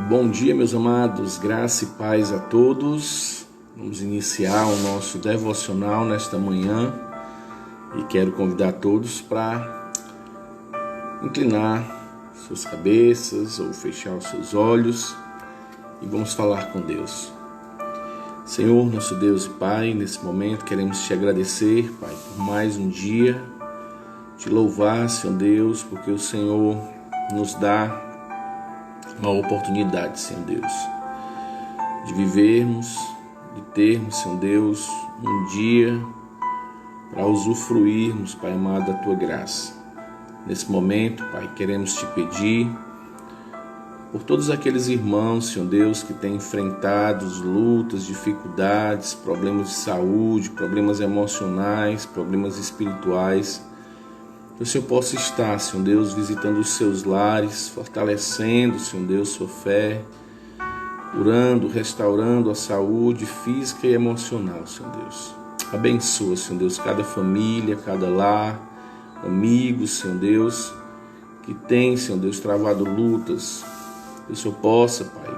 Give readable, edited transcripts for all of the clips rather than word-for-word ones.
Bom dia, meus amados, graça e paz a todos. Vamos iniciar o nosso devocional nesta manhã e quero convidar todos para inclinar suas cabeças ou fechar os seus olhos e vamos falar com Deus. Senhor, nosso Deus e Pai, nesse momento queremos te agradecer, Pai, por mais um dia, te louvar, Senhor Deus, porque o Senhor nos dá uma oportunidade, Senhor Deus, de vivermos, de termos, Senhor Deus, um dia para usufruirmos, Pai amado, da Tua graça. Nesse momento, Pai, queremos Te pedir por todos aqueles irmãos, Senhor Deus, que têm enfrentado lutas, dificuldades, problemas de saúde, problemas emocionais, problemas espirituais. Que o Senhor possa estar, Senhor Deus, visitando os seus lares, fortalecendo, Senhor Deus, sua fé, curando, restaurando a saúde física e emocional, Senhor Deus. Abençoa, Senhor Deus, cada família, cada lar, amigos, Senhor Deus, que tem, Senhor Deus, travado lutas. Que o Senhor possa, Pai,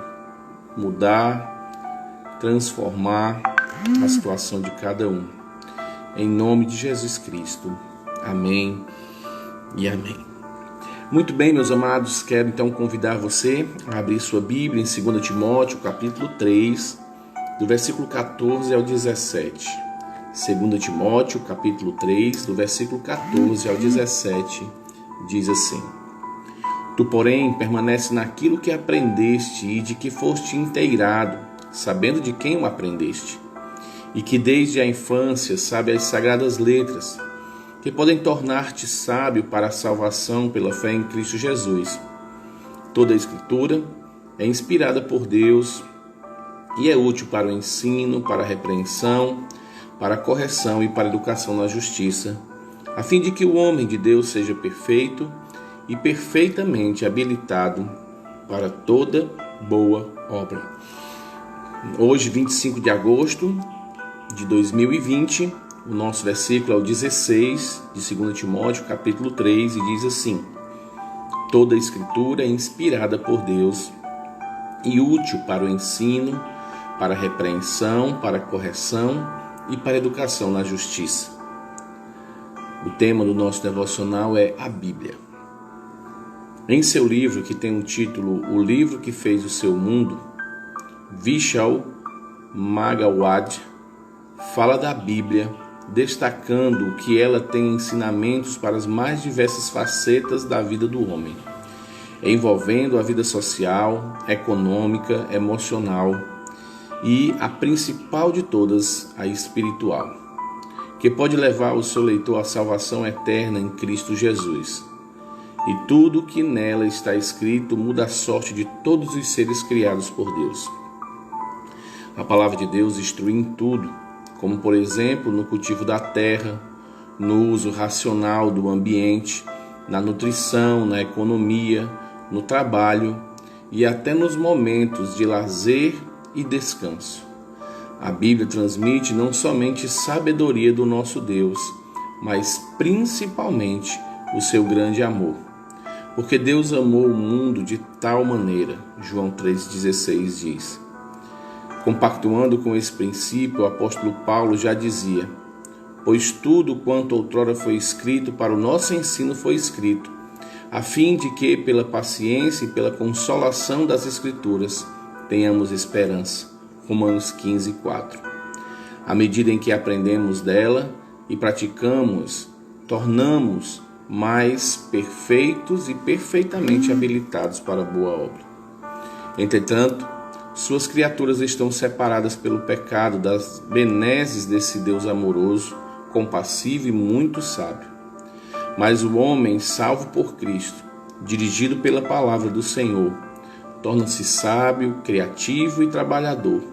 mudar, transformar a situação de cada um. Em nome de Jesus Cristo. Amém e amém. Muito bem, meus amados, quero então convidar você a abrir sua Bíblia em 2 Timóteo, capítulo 3, do versículo 14 ao 17. 2 Timóteo, capítulo 3, do versículo 14 ao 17, diz assim: Tu, porém, permanece naquilo que aprendeste e de que foste inteirado, sabendo de quem o aprendeste, e que desde a infância sabe as sagradas letras, que podem tornar-te sábio para a salvação pela fé em Cristo Jesus. Toda a Escritura é inspirada por Deus e é útil para o ensino, para a repreensão, para a correção e para a educação na justiça, a fim de que o homem de Deus seja perfeito e perfeitamente habilitado para toda boa obra. Hoje, 25 de agosto de 2020, o nosso versículo é o 16 de 2 Timóteo, capítulo 3, e diz assim: Toda a Escritura é inspirada por Deus e útil para o ensino, para a repreensão, para a correção e para a educação na justiça. O tema do nosso devocional é a Bíblia. Em seu livro, que tem o título O Livro que Fez o Seu Mundo, Vishal Bhagavad fala da Bíblia, destacando que ela tem ensinamentos para as mais diversas facetas da vida do homem, envolvendo a vida social, econômica, emocional e a principal de todas, a espiritual, que pode levar o seu leitor à salvação eterna em Cristo Jesus. E tudo que nela está escrito muda a sorte de todos os seres criados por Deus. A palavra de Deus instrui em tudo, como por exemplo no cultivo da terra, no uso racional do ambiente, na nutrição, na economia, no trabalho e até nos momentos de lazer e descanso. A Bíblia transmite não somente sabedoria do nosso Deus, mas principalmente o seu grande amor. Porque Deus amou o mundo de tal maneira, João 3,16 diz. Compactuando com esse princípio, o apóstolo Paulo já dizia: Pois tudo quanto outrora foi escrito para o nosso ensino foi escrito, a fim de que, pela paciência e pela consolação das Escrituras, tenhamos esperança. Romanos 15:4. À medida em que aprendemos dela e praticamos, tornamos mais perfeitos e perfeitamente habilitados para a boa obra. Entretanto, suas criaturas estão separadas pelo pecado das benesses desse Deus amoroso, compassivo e muito sábio. Mas o homem, salvo por Cristo, dirigido pela palavra do Senhor, torna-se sábio, criativo e trabalhador,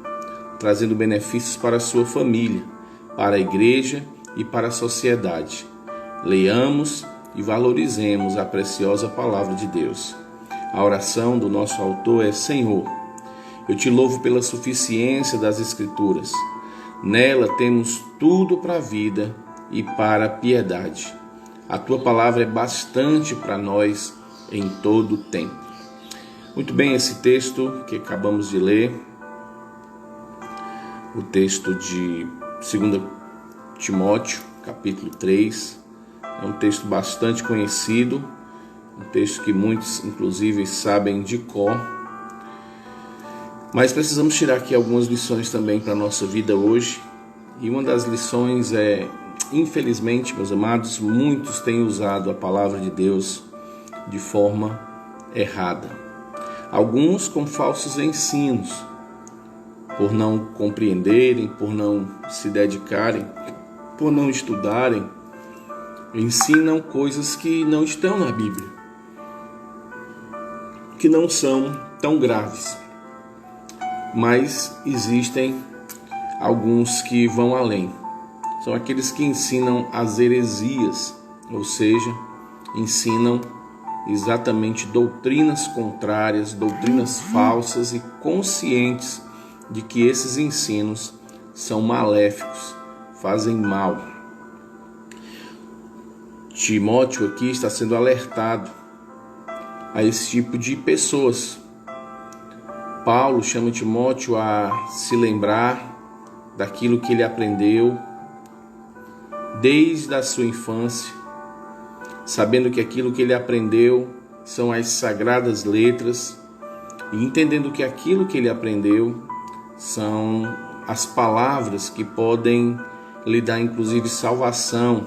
trazendo benefícios para a sua família, para a igreja e para a sociedade. Leiamos e valorizemos a preciosa palavra de Deus. A oração do nosso autor é: Senhor, eu te louvo pela suficiência das Escrituras. Nela temos tudo para a vida e para a piedade. A tua palavra é bastante para nós em todo o tempo. Muito bem, esse texto que acabamos de ler, o texto de 2 Timóteo, capítulo 3, é um texto bastante conhecido, um texto que muitos, inclusive, sabem de cor, mas precisamos tirar aqui algumas lições também para a nossa vida hoje, e uma das lições é, infelizmente, meus amados, muitos têm usado a palavra de Deus de forma errada. Alguns com falsos ensinos, por não compreenderem, por não se dedicarem, por não estudarem, ensinam coisas que não estão na Bíblia, que não são tão graves. Mas existem alguns que vão além. São aqueles que ensinam as heresias, ou seja, ensinam exatamente doutrinas contrárias, doutrinas falsas e conscientes de que esses ensinos são maléficos, fazem mal. Timóteo aqui está sendo alertado a esse tipo de pessoas. Paulo chama Timóteo a se lembrar daquilo que ele aprendeu desde a sua infância, sabendo que aquilo que ele aprendeu são as sagradas letras e entendendo que aquilo que ele aprendeu são as palavras que podem lhe dar inclusive salvação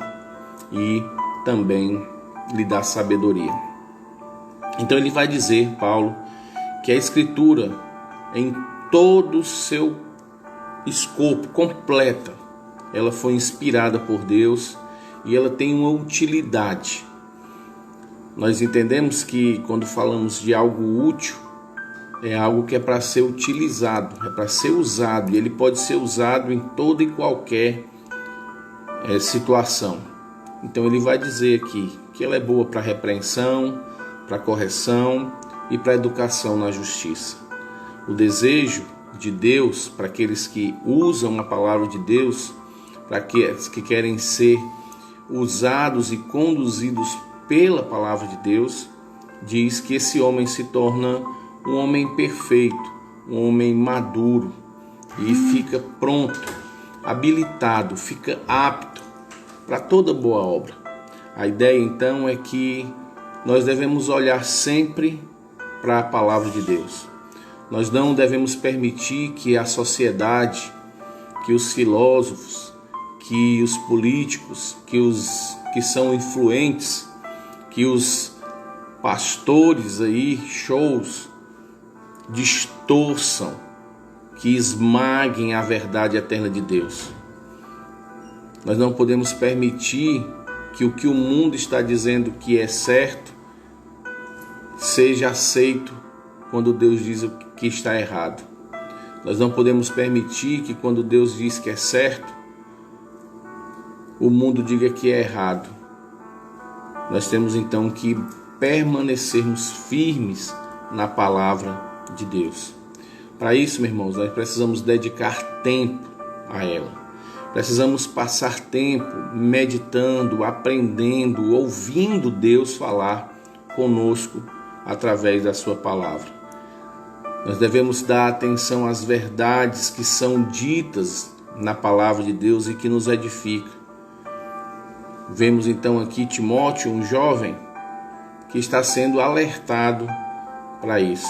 e também lhe dar sabedoria. Então ele vai dizer, Paulo, que a Escritura em todo o seu escopo completa, ela foi inspirada por Deus e ela tem uma utilidade. Nós entendemos que quando falamos de algo útil, é algo que é para ser utilizado, é para ser usado, e ele pode ser usado em toda e qualquer situação. Então ele vai dizer aqui que ela é boa para repreensão, para correção e para educação na justiça. O desejo de Deus para aqueles que usam a palavra de Deus, para aqueles que querem ser usados e conduzidos pela palavra de Deus, diz que esse homem se torna um homem perfeito, um homem maduro e fica pronto, habilitado, fica apto para toda boa obra. A ideia então é que nós devemos olhar sempre para a palavra de Deus. Nós não devemos permitir que a sociedade, que os filósofos, que os políticos, que são influentes, que os pastores aí, shows, distorçam, que esmaguem a verdade eterna de Deus. Nós não podemos permitir que o que o mundo está dizendo que é certo seja aceito quando Deus diz o que está errado. Nós não podemos permitir que quando Deus diz que é certo, o mundo diga que é errado. Nós temos então que permanecermos firmes na palavra de Deus. Para isso, meus irmãos, nós precisamos dedicar tempo a ela. Precisamos passar tempo meditando, aprendendo, ouvindo Deus falar conosco através da sua palavra. Nós devemos dar atenção às verdades que são ditas na palavra de Deus e que nos edificam. Vemos então aqui Timóteo, um jovem, que está sendo alertado para isso,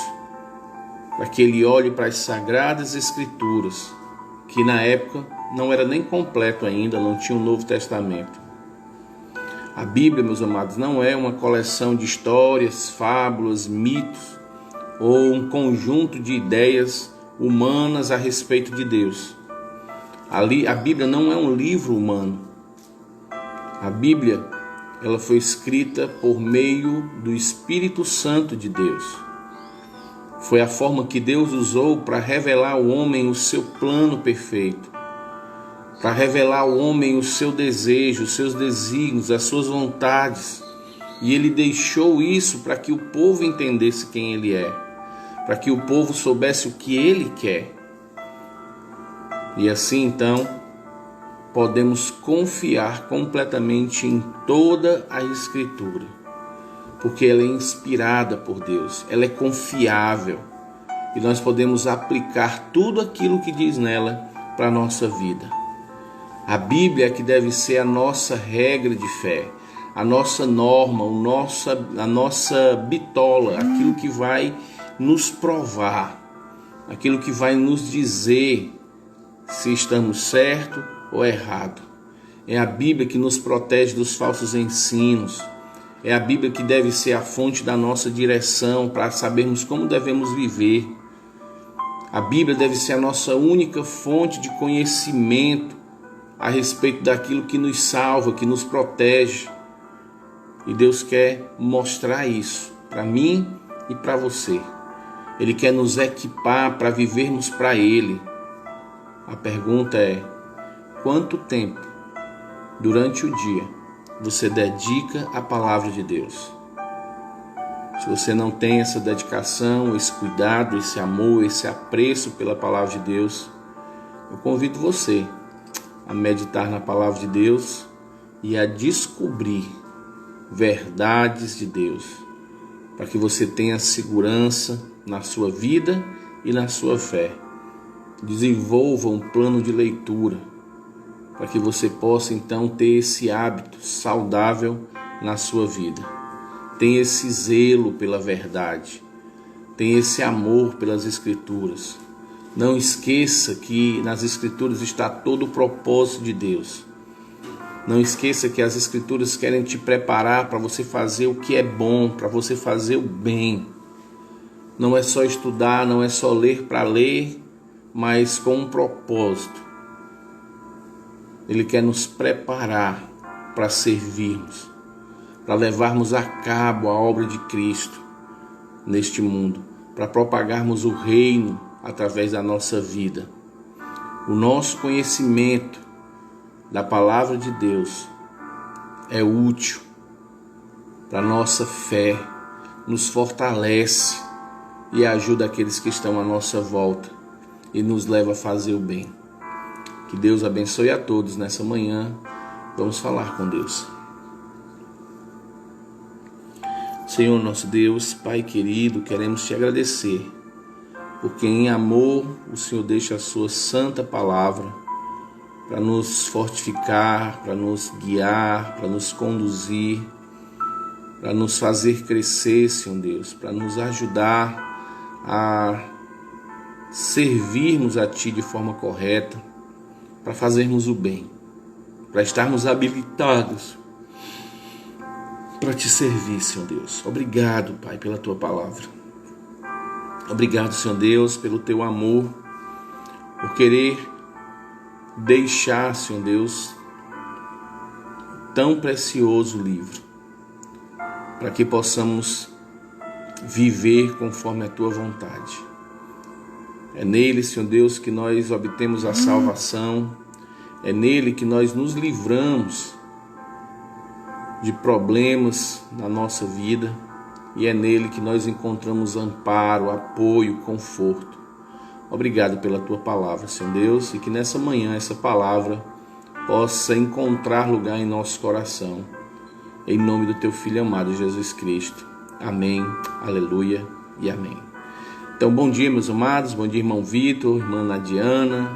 para que ele olhe para as Sagradas Escrituras, que na época não era nem completo ainda, não tinha o Novo Testamento. A Bíblia, meus amados, não é uma coleção de histórias, fábulas, mitos ou um conjunto de ideias humanas a respeito de Deus. A Bíblia não é um livro humano. A Bíblia, ela foi escrita por meio do Espírito Santo de Deus. Foi a forma que Deus usou para revelar ao homem o seu plano perfeito, para revelar ao homem o seu desejo, os seus desígnios, as suas vontades. E ele deixou isso para que o povo entendesse quem ele é, para que o povo soubesse o que ele quer. E assim então podemos confiar completamente em toda a Escritura. porque ela é inspirada por Deus, ela é confiável e nós podemos aplicar tudo aquilo que diz nela para a nossa vida. A Bíblia é que deve ser a nossa regra de fé, a nossa norma, a nossa bitola, aquilo que vai nos provar, aquilo que vai nos dizer se estamos certo ou errado. É a Bíblia que nos protege dos falsos ensinos. É a Bíblia que deve ser a fonte da nossa direção para sabermos como devemos viver. A Bíblia deve ser a nossa única fonte de conhecimento a respeito daquilo que nos salva, que nos protege. E Deus quer mostrar isso para mim e para você. Ele quer nos equipar para vivermos para Ele. A pergunta é: quanto tempo durante o dia você dedica à palavra de Deus? Se você não tem essa dedicação, esse cuidado, esse amor, esse apreço pela palavra de Deus, eu convido você a meditar na palavra de Deus e a descobrir verdades de Deus, para que você tenha segurança na sua vida e na sua fé. Desenvolva um plano de leitura, para que você possa então ter esse hábito saudável na sua vida. Tenha esse zelo pela verdade, tenha esse amor pelas Escrituras. Não esqueça que nas Escrituras está todo o propósito de Deus. Não esqueça que as Escrituras querem te preparar para você fazer o que é bom, para você fazer o bem. Não é só estudar, não é só ler para ler, mas com um propósito. Ele quer nos preparar para servirmos, para levarmos a cabo a obra de Cristo neste mundo, para propagarmos o reino através da nossa vida. O nosso conhecimento da palavra de Deus é útil para a nossa fé, nos fortalece e ajuda aqueles que estão à nossa volta e nos leva a fazer o bem. Que Deus abençoe a todos nessa manhã. Vamos falar com Deus. Senhor nosso Deus, Pai querido, queremos te agradecer, porque em amor o Senhor deixa a sua santa palavra para nos fortificar, para nos guiar, para nos conduzir, para nos fazer crescer, Senhor Deus, para nos ajudar a servirmos a Ti de forma correta, para fazermos o bem, para estarmos habilitados para Te servir, Senhor Deus. Obrigado, Pai, pela Tua palavra. Obrigado, Senhor Deus, pelo Teu amor, por querer deixar, Senhor Deus, tão precioso livro, para que possamos viver conforme a Tua vontade. É nele, Senhor Deus, que nós obtemos a salvação, é nele que nós nos livramos de problemas na nossa vida, e é nele que nós encontramos amparo, apoio, conforto. Obrigado pela Tua palavra, Senhor Deus, e que nessa manhã essa palavra possa encontrar lugar em nosso coração. Em nome do Teu Filho amado, Jesus Cristo. Amém, aleluia e amém. Então, bom dia, meus amados, bom dia, irmão Vitor, irmã Nadiana,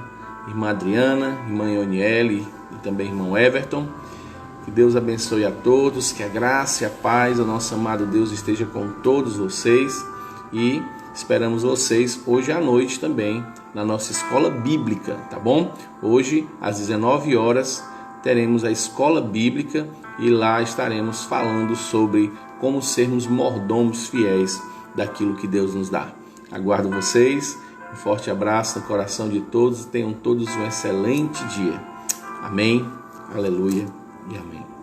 irmã Adriana, irmã Ioniele e também irmão Everton. Que Deus abençoe a todos, que a graça e a paz do nosso amado Deus esteja com todos vocês e esperamos vocês hoje à noite também na nossa escola bíblica, tá bom? Hoje, às 19 horas, teremos a escola bíblica e lá estaremos falando sobre como sermos mordomos fiéis daquilo que Deus nos dá. Aguardo vocês, um forte abraço no coração de todos e tenham todos um excelente dia. Amém, aleluia e amém.